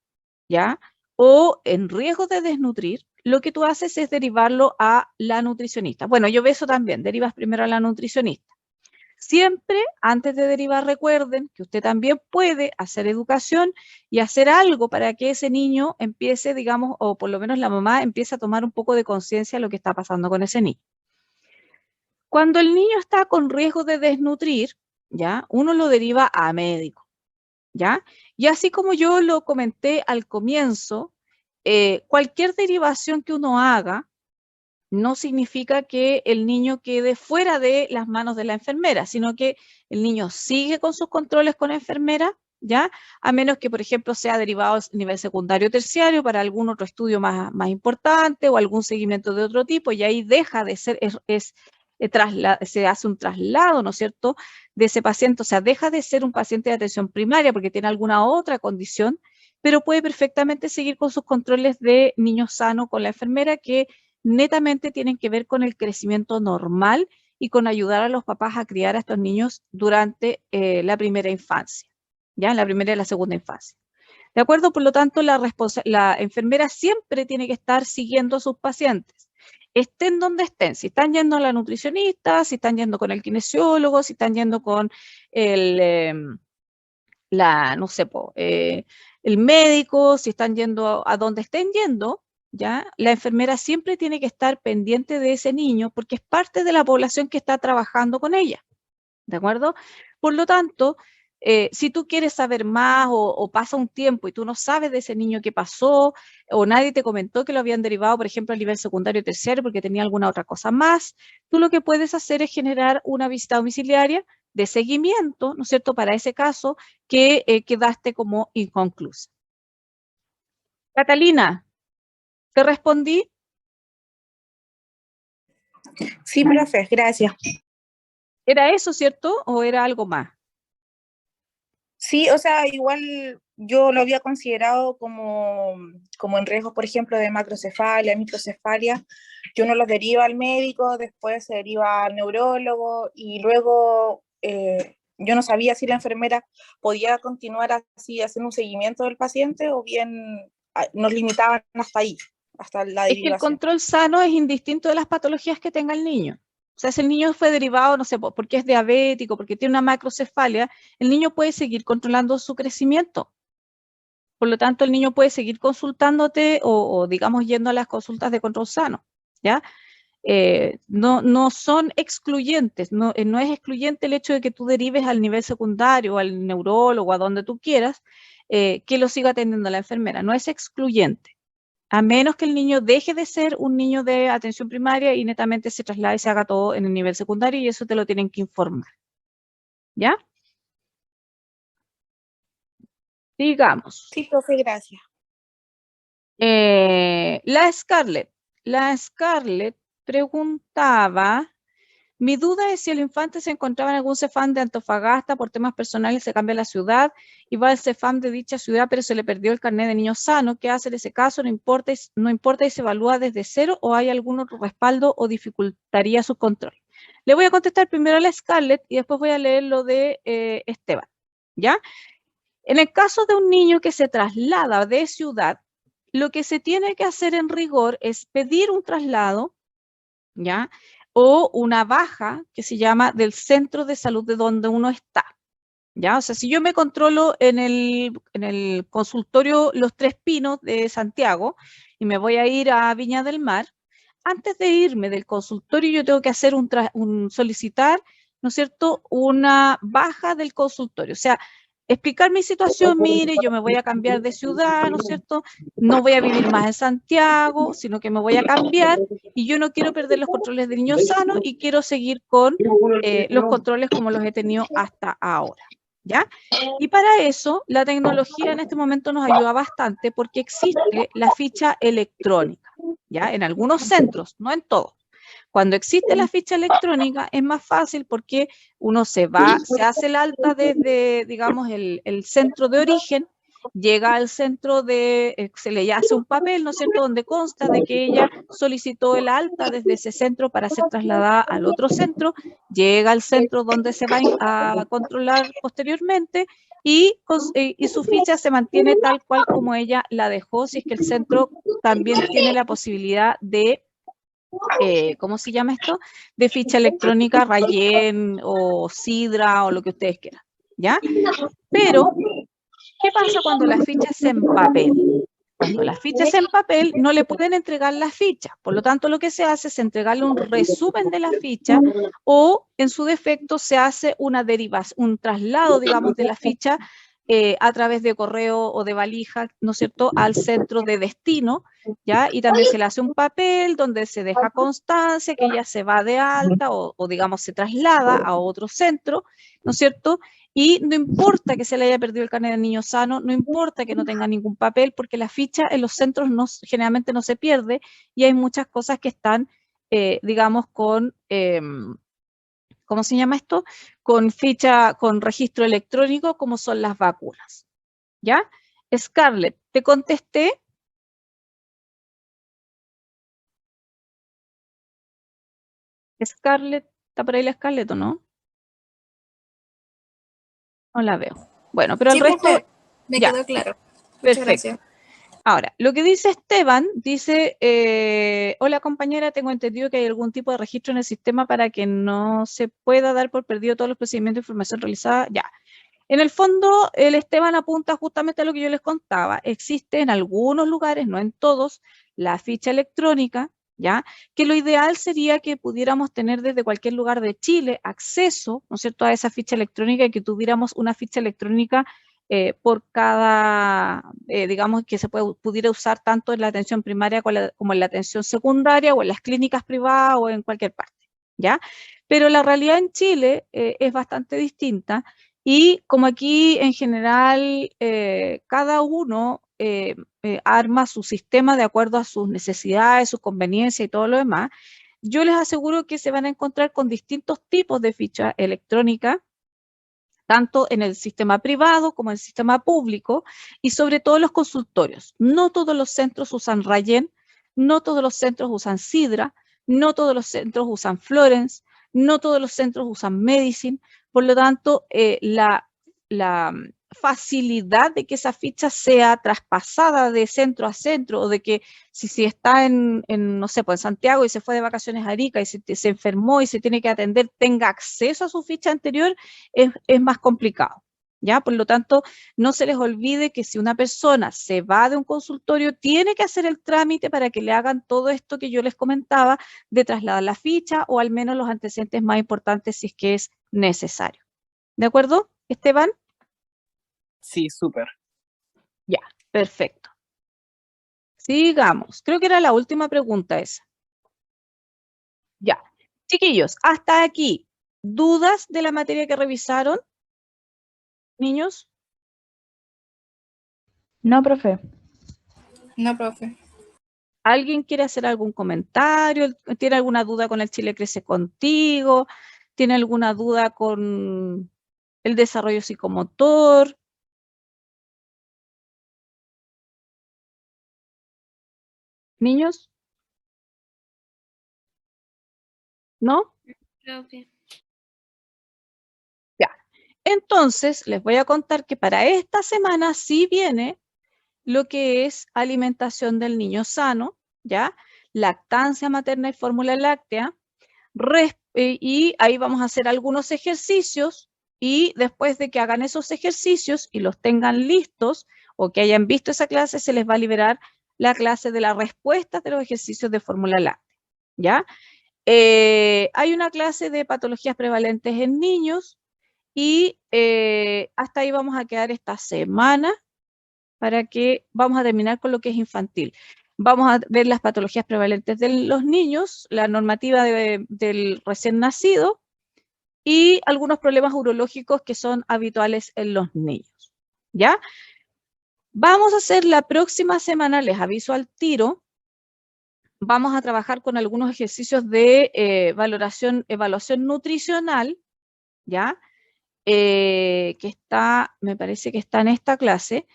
¿ya? O en riesgo de desnutrir, lo que tú haces es derivarlo a la nutricionista. Bueno, yo obeso también, derivas primero a la nutricionista. Siempre, antes de derivar, recuerden que usted también puede hacer educación y hacer algo para que ese niño empiece, digamos, o por lo menos la mamá empiece a tomar un poco de conciencia de lo que está pasando con ese niño. Cuando el niño está con riesgo de desnutrir, ¿ya? Uno lo deriva a médico, ¿ya? Y así como yo lo comenté al comienzo, cualquier derivación que uno haga no significa que el niño quede fuera de las manos de la enfermera, sino que el niño sigue con sus controles con la enfermera, ¿ya? A menos que, por ejemplo, sea derivado a nivel secundario o terciario para algún otro estudio más importante o algún seguimiento de otro tipo, y ahí deja de ser, se hace un traslado, ¿no es cierto?, de ese paciente, o sea, deja de ser un paciente de atención primaria porque tiene alguna otra condición, pero puede perfectamente seguir con sus controles de niño sano con la enfermera que netamente tienen que ver con el crecimiento normal y con ayudar a los papás a criar a estos niños durante la primera infancia, ¿ya? La primera y la segunda infancia. ¿De acuerdo? Por lo tanto, la enfermera siempre tiene que estar siguiendo a sus pacientes, estén donde estén, si están yendo a la nutricionista, si están yendo con el kinesiólogo, si están yendo con el, no sé, el médico, si están yendo a donde estén yendo, ¿ya? La enfermera siempre tiene que estar pendiente de ese niño porque es parte de la población que está trabajando con ella, ¿de acuerdo? Por lo tanto, si tú quieres saber más o pasa un tiempo y tú no sabes de ese niño qué pasó o nadie te comentó que lo habían derivado, por ejemplo, a nivel secundario o terciario porque tenía alguna otra cosa más, tú lo que puedes hacer es generar una visita domiciliaria de seguimiento, ¿no es cierto?, para ese caso que quedaste como inconclusa. Catalina, ¿te respondí? Sí, profe, gracias. ¿Era eso, cierto? ¿O era algo más? Sí, o sea, igual yo lo había considerado como en riesgo, por ejemplo, de macrocefalia, microcefalia, que uno los deriva al médico, después se deriva al neurólogo y luego yo no sabía si la enfermera podía continuar así haciendo un seguimiento del paciente o bien nos limitaban hasta ahí, hasta la Es que el derivación. control sano es indistinto de las patologías que tenga el niño. O sea, si el niño fue derivado, no sé, porque es diabético, porque tiene una macrocefalia, el niño puede seguir controlando su crecimiento. Por lo tanto, el niño puede seguir consultándote o digamos, yendo a las consultas de control sano, ¿ya? No son excluyentes, no es excluyente el hecho de que tú derives al nivel secundario, al neurólogo, a donde tú quieras, que lo siga atendiendo la enfermera, no es excluyente. A menos que el niño deje de ser un niño de atención primaria y netamente se traslade y se haga todo en el nivel secundario y eso te lo tienen que informar. ¿Ya? Digamos. Sí, profe, gracias. La Scarlett preguntaba, mi duda es si el infante se encontraba en algún CEFAM de Antofagasta por temas personales, se cambia la ciudad y va al CEFAM de dicha ciudad, pero se le perdió el carnet de niño sano. ¿Qué hace en ese caso? No importa y se evalúa desde cero o hay algún otro respaldo o dificultaría su control. Le voy a contestar primero a la Scarlett y después voy a leer lo de Esteban, ¿ya? En el caso de un niño que se traslada de ciudad, lo que se tiene que hacer en rigor es pedir un traslado, ¿ya? O una baja que se llama del centro de salud de donde uno está, ¿ya? O sea, si yo me controlo en el consultorio Los Tres Pinos de Santiago y me voy a ir a Viña del Mar, antes de irme del consultorio yo tengo que hacer solicitar, ¿no es cierto?, una baja del consultorio. O sea, explicar mi situación, mire, yo me voy a cambiar de ciudad, ¿no es cierto? No voy a vivir más en Santiago, sino que me voy a cambiar y yo no quiero perder los controles de niños sanos y quiero seguir con los controles como los he tenido hasta ahora, ¿ya? Y para eso, la tecnología en este momento nos ayuda bastante porque existe la ficha electrónica, ¿ya? En algunos centros, no en todos. Cuando existe la ficha electrónica es más fácil porque uno se hace el alta desde, digamos, el centro de origen, llega al centro se le hace un papel, ¿no es cierto?, donde consta de que ella solicitó el alta desde ese centro para ser trasladada al otro centro, llega al centro donde se va a controlar posteriormente y su ficha se mantiene tal cual como ella la dejó, si es que el centro también tiene la posibilidad de ¿cómo se llama esto? De ficha electrónica, Rayen o Sidra o lo que ustedes quieran, ¿ya? Pero, ¿qué pasa cuando la ficha es en papel? Cuando la ficha es en papel, no le pueden entregar la ficha. Por lo tanto, lo que se hace es entregarle un resumen de la ficha o, en su defecto, se hace un traslado, digamos, de la ficha a través de correo o de valija, ¿no es cierto?, al centro de destino, ¿ya? Y también se le hace un papel donde se deja constancia que ella se va de alta o digamos, se traslada a otro centro, ¿no es cierto?, y no importa que se le haya perdido el carnet de niño sano, no importa que no tenga ningún papel, porque la ficha en los centros generalmente no se pierde y hay muchas cosas que están, digamos, con, ¿cómo se llama esto? Con ficha, con registro electrónico, como son las vacunas. ¿Ya? Scarlett, ¿te contesté? Scarlett, ¿está por ahí la Scarlett o no? No la veo. Bueno, pero el resto... profe, me ya. quedó claro. Muchas Perfecto. gracias. Ahora, lo que dice Esteban, dice, hola compañera, tengo entendido que hay algún tipo de registro en el sistema para que no se pueda dar por perdido todos los procedimientos de información realizada. Ya. En el fondo, el Esteban apunta justamente a lo que yo les contaba. Existe en algunos lugares, no en todos, la ficha electrónica, ¿ya? Que lo ideal sería que pudiéramos tener desde cualquier lugar de Chile acceso, ¿no es cierto?, a esa ficha electrónica y que tuviéramos una ficha electrónica por cada, digamos, que se pudiera usar tanto en la atención primaria como en la atención secundaria o en las clínicas privadas o en cualquier parte, ¿ya? Pero la realidad en Chile es bastante distinta y como aquí en general cada uno arma su sistema de acuerdo a sus necesidades, sus conveniencias y todo lo demás, yo les aseguro que se van a encontrar con distintos tipos de ficha electrónica, tanto en el sistema privado como en el sistema público, y sobre todo los consultorios. No todos los centros usan Rayen, no todos los centros usan Sidra, no todos los centros usan Florence, no todos los centros usan Medicine, por lo tanto, la facilidad de que esa ficha sea traspasada de centro a centro, o de que si está no sé, pues en Santiago y se fue de vacaciones a Arica y se enfermó y se tiene que atender, tenga acceso a su ficha anterior, es más complicado, ¿ya? Por lo tanto, no se les olvide que si una persona se va de un consultorio, tiene que hacer el trámite para que le hagan todo esto que yo les comentaba, de trasladar la ficha o al menos los antecedentes más importantes si es que es necesario. ¿De acuerdo, Esteban? Sí, súper. Ya, perfecto. Sigamos. Creo que era la última pregunta esa. Ya. Chiquillos, hasta aquí. ¿Dudas de la materia que revisaron? ¿Niños? No, profe. No, profe. ¿Alguien quiere hacer algún comentario? ¿Tiene alguna duda con el Chile Crece Contigo? ¿Tiene alguna duda con el desarrollo psicomotor? ¿Niños? ¿No? Profe. Ya. Entonces, les voy a contar que para esta semana sí viene lo que es alimentación del niño sano, ¿ya? Lactancia materna y fórmula láctea. Y ahí vamos a hacer algunos ejercicios y después de que hagan esos ejercicios y los tengan listos o que hayan visto esa clase, se les va a liberar la clase de las respuestas de los ejercicios de fórmula láctea, ¿ya? Hay una clase de patologías prevalentes en niños y hasta ahí vamos a quedar esta semana para que vamos a terminar con lo que es infantil. Vamos a ver las patologías prevalentes de los niños, la normativa del recién nacido y algunos problemas urológicos que son habituales en los niños. ¿Ya? Vamos a hacer la próxima semana, les aviso al tiro, vamos a trabajar con algunos ejercicios de evaluación nutricional, ¿ya? Que está, me parece que está en esta clase.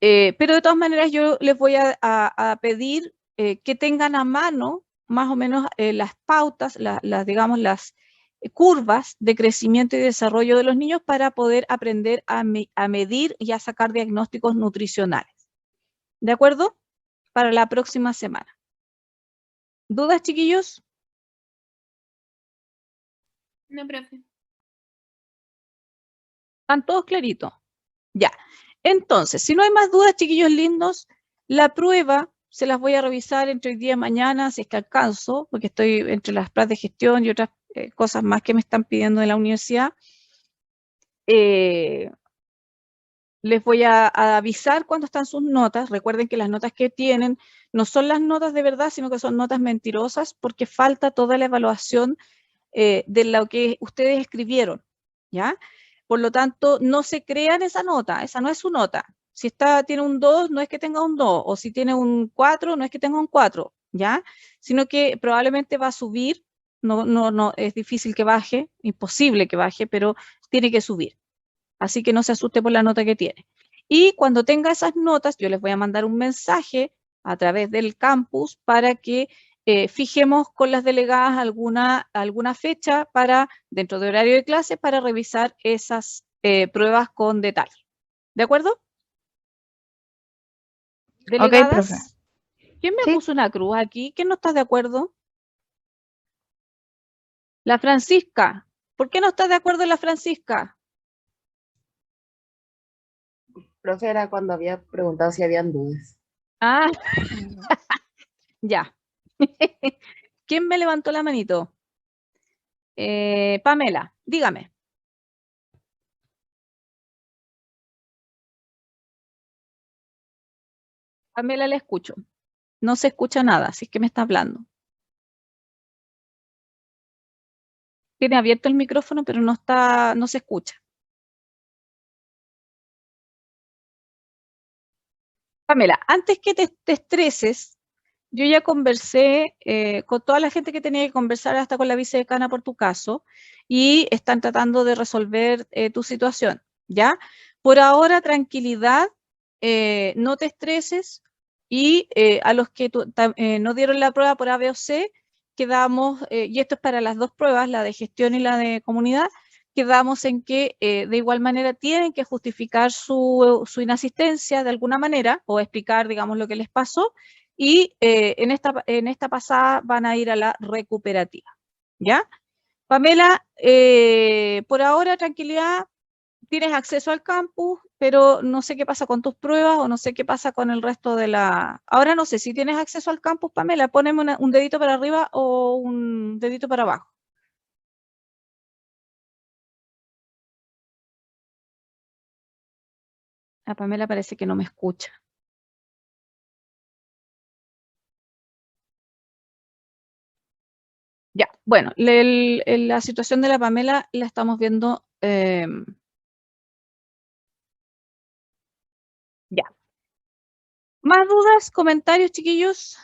Pero de todas maneras yo les voy a pedir que tengan a mano más o menos las pautas, digamos las curvas de crecimiento y desarrollo de los niños para poder aprender a medir y a sacar diagnósticos nutricionales. ¿De acuerdo? Para la próxima semana. ¿Dudas, chiquillos? No, profe. ¿Están todos claritos? Ya. Entonces, si no hay más dudas, chiquillos lindos, la prueba se las voy a revisar entre hoy día y mañana, si es que alcanzo, porque estoy entre las pruebas de gestión y otras cosas más que me están pidiendo de la universidad. Les voy a avisar cuándo están sus notas. Recuerden que las notas que tienen no son las notas de verdad, sino que son notas mentirosas, porque falta toda la evaluación de lo que ustedes escribieron, ¿ya? Por lo tanto, no se crean esa nota, esa no es su nota. Si tiene un 2, no es que tenga un 2, o si tiene un 4, no es que tenga un 4, ¿ya? Sino que probablemente va a subir, no, es difícil que baje, imposible que baje, pero tiene que subir. Así que no se asuste por la nota que tiene. Y cuando tenga esas notas, yo les voy a mandar un mensaje a través del campus para que fijemos con las delegadas alguna fecha para, dentro de horario de clase, para revisar esas pruebas con detalle. ¿De acuerdo? Delegadas, Ok, profe. ¿quién me Sí. puso una cruz aquí? ¿Quién no está de acuerdo? La Francisca. ¿Por qué no está de acuerdo la Francisca? Profe, era cuando había preguntado si habían dudas. Ah, ya. ¿Quién me levantó la manito? Pamela, dígame. Pamela, le escucho. No se escucha nada, así que me está hablando. Tiene abierto el micrófono, pero no se escucha. Pamela, antes que te estreses, yo ya conversé con toda la gente que tenía que conversar, hasta con la vicedecana por tu caso, y están tratando de resolver tu situación, ¿ya? Por ahora, tranquilidad, no te estreses, y a los que no dieron la prueba por A, B o C, quedamos, y esto es para las dos pruebas, la de gestión y la de comunidad, quedamos en que de igual manera tienen que justificar su inasistencia de alguna manera, o explicar, digamos, lo que les pasó, y en esta pasada van a ir a la recuperativa, ¿ya? Pamela, por ahora, tranquilidad, tienes acceso al campus, pero no sé qué pasa con tus pruebas o no sé qué pasa con el resto de la... Ahora no sé si tienes acceso al campus, Pamela, poneme un dedito para arriba o un dedito para abajo. A Pamela parece que no me escucha. Ya, bueno, la situación de la Pamela la estamos viendo. Ya. ¿Más dudas, comentarios, chiquillos?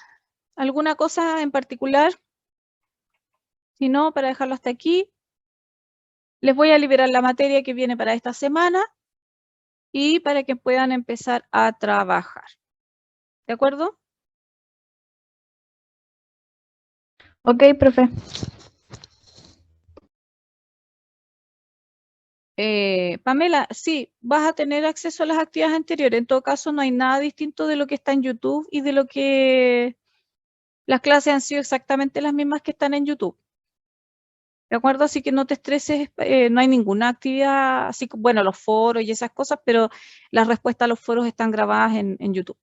¿Alguna cosa en particular? Si no, para dejarlo hasta aquí, les voy a liberar la materia que viene para esta semana y para que puedan empezar a trabajar. ¿De acuerdo? Ok, profe. Pamela, sí, vas a tener acceso a las actividades anteriores. En todo caso, no hay nada distinto de lo que está en YouTube y de lo que las clases han sido exactamente las mismas que están en YouTube. ¿De acuerdo? Así que no te estreses, no hay ninguna actividad, así bueno, los foros y esas cosas, pero las respuestas a los foros están grabadas en YouTube.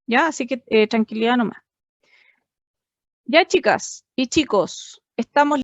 ¿Ya? Así que tranquilidad nomás. Ya, chicas y chicos, estamos